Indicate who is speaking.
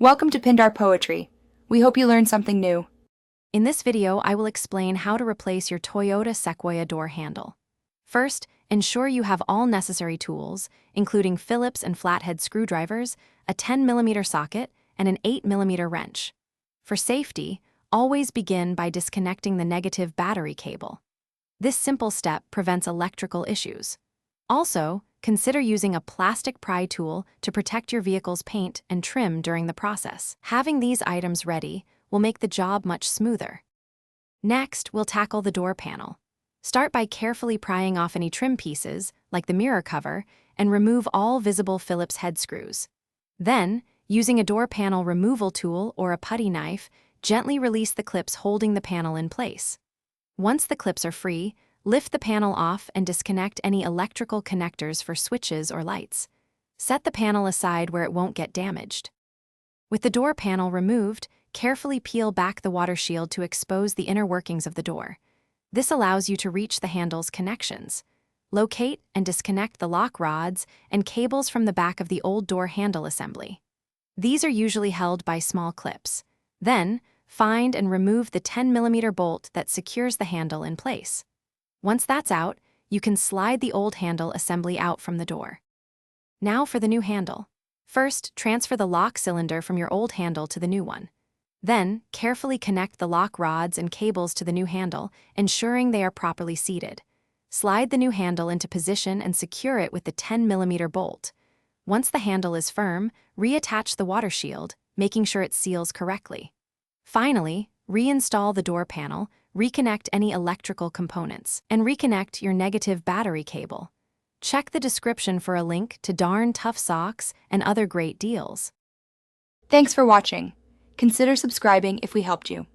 Speaker 1: Welcome to Pindar Poetry. We hope you learned something new.
Speaker 2: In this video, I will explain how to replace your Toyota Sequoia door handle. First, ensure you have all necessary tools, including Phillips and flathead screwdrivers, a 10mm socket, and an 8mm wrench. For safety, always begin by disconnecting the negative battery cable. This simple step prevents electrical issues. Also, consider using a plastic pry tool to protect your vehicle's paint and trim during the process. Having these items ready will make the job much smoother. Next, we'll tackle the door panel. Start by carefully prying off any trim pieces, like the mirror cover, and remove all visible Phillips head screws. Then, using a door panel removal tool or a putty knife, gently release the clips holding the panel in place. Once the clips are free, lift the panel off and disconnect any electrical connectors for switches or lights. Set the panel aside where it won't get damaged. With the door panel removed, carefully peel back the water shield to expose the inner workings of the door. This allows you to reach the handle's connections. Locate and disconnect the lock rods and cables from the back of the old door handle assembly. These are usually held by small clips. Then, find and remove the 10mm bolt that secures the handle in place. Once that's out, you can slide the old handle assembly out from the door. Now for the new handle. First, transfer the lock cylinder from your old handle to the new one. Then, carefully connect the lock rods and cables to the new handle, ensuring they are properly seated. Slide the new handle into position and secure it with the 10mm bolt. Once the handle is firm, reattach the water shield, making sure it seals correctly. Finally, reinstall the door panel, reconnect any electrical components, and reconnect your negative battery cable. Check the description for a link to Darn Tough Socks and other great deals.
Speaker 1: Thanks for watching. Consider subscribing if we helped you.